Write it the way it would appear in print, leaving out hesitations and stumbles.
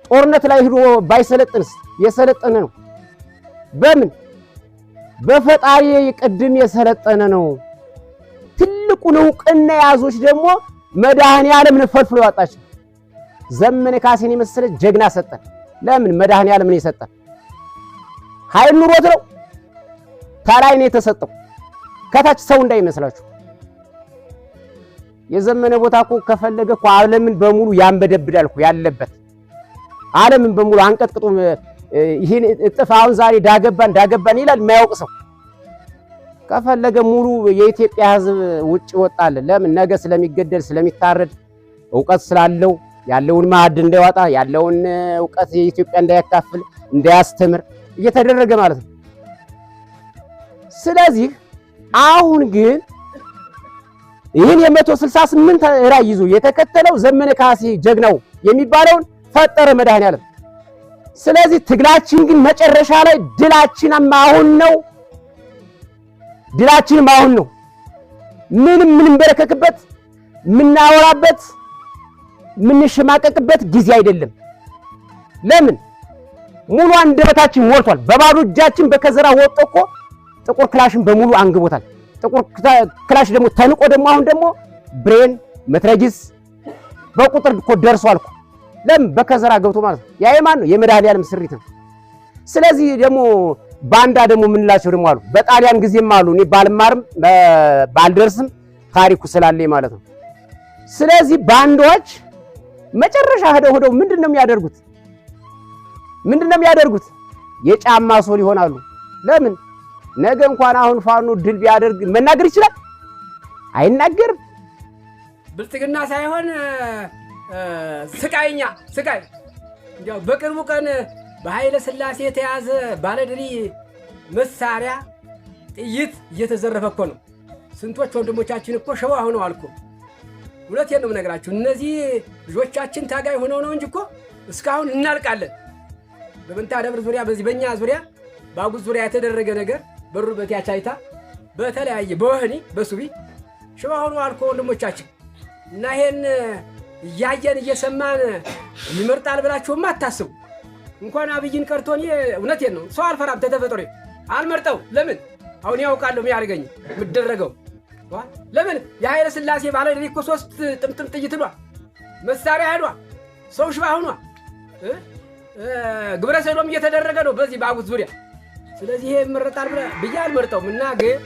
ጦርነት ላይ ሄዶ ባይሰለጥንስ የሰለጠነ ነው። በምን በፈጣሪ ቅድም የሰለጠነ ነው። ትልቁን ዕውቅና ያዞች ደግሞ መድኃኔዓለምን ፈልፍሎ ያወጣች ዘመነ ካሴን የመሰለ ጀግና ሰጠን። ለምን መድኃኔዓለምን የሰጠን ኃይል ኑሮት ነው። ታላይ ነው የተሰጠው ከታች ሰው እንዳይመስላችሁ። የዘመነ ቦታ እኮ ከፈለገ እኮ ዓለምን በሙሉ ያንበደብዳል እኮ ያለበት ዓለምን በሙሉ አንቀጥቅጦ ይሄን እጥፍ አሁን ዛሬ ዳገባን ይላል የማያውቅ ሰው። ከፈለገ ሙሉ የኢትዮጵያ ሕዝብ ውጭ ይወጣል። ለምን ነገ ስለሚገደል ስለሚታረድ ዕውቀት ስላለው ያለውን ማዕድ እንዳይወጣ ያለውን ዕውቀት የኢትዮጵያ እንዳያካፍል እንዳያስተምር እየተደረገ ማለት ነው። ስለዚህ አሁን ግን ይህን የ168 ራዕይ ይዞ የተከተለው ዘመነ ካሴ ጀግናው የሚባለውን ፈጠረ መድኃኔዓለም። ስለዚህ ትግላችን ግን መጨረሻ ላይ ድላችንም አሁን ነው። ድላችንም አሁን ነው። ምንም በረከክበት ምናወራበት ምንሽማቀቅበት ጊዜ አይደለም። ለምን ሙሉ አንደበታችን ሞልቷል። በባዶ እጃችን በከዘራ ወጥቶ እኮ ጥቁር ክላሽን በሙሉ አንግቦታል። ጥቁር ክላሽ ደግሞ ተንቆ ደግሞ አሁን ደግሞ ብሬን መትረጊስ በቁጥር እኮ ደርሷል እኮ። ለምን በከዘራ ገብቶ ማለት ነው። ያ የማን ነው? የመድኃኔዓለም ስሪት ነው። ስለዚህ ደግሞ ባንዳ ደግሞ ምንላቸው ደግሞ አሉ። በጣሊያን ጊዜም አሉ። እኔ ባልማርም ባልደርስም ታሪኩ ስላለኝ ማለት ነው። ስለዚህ ባንዳዎች መጨረሻ ሄደው ምንድነው የሚያደርጉት? የጫማ ሶል ይሆናሉ። ለምን ነገ እንኳን አሁን ፋኖ ድል ቢያደርግ መናገር ይችላል? አይናገርም። ብልጽግና ሳይሆን ስቃይ እንዲያው በቅርቡ ቀን በኃይለ ሥላሴ የተያዘ ባለድሪ መሳሪያ ጥይት እየተዘረፈ እኮ ነው። ስንቶች ወንድሞቻችን እኮ ሸዋ ሆነው አልኩ። እውነቴን ነው የምነግራችሁ። እነዚህ ልጆቻችን ታጋይ ሆነው ነው እንጂ እኮ እስካሁን እናልቃለን። በበንታ ደብር ዙሪያ በዚህ በእኛ ዙሪያ ባጉዝ ዙሪያ የተደረገ ነገር በሩ በቲያቻይታ በተለያየ በወህኒ በሱቢ ሸዋ ሆነው አልኩ ወንድሞቻችን። እና ይሄን እያየን እየሰማን ይመርጣል ብላችሁማ አታስቡ። እንኳን አብይን ቀርቶኝ እውነቴን ነው ሰው አልፈራም። ተተፈጠረ አልመርጠው። ለምን አሁን ያውቃለሁ የሚያርገኝ ምደረገው። ለምን የኃይለ ሥላሴ ባለድሪ እኮ 3 ጥምጥም ጥይት ሏ መሳሪያ ሄዷል። ሰው ሽባ ሆኗል። ግብረ ሰዶም እየተደረገ ነው በዚህ ባጉት ዙሪያ። ስለዚህ ይሄ ይመረጣል ብዬ አልመርጠውም እና ግን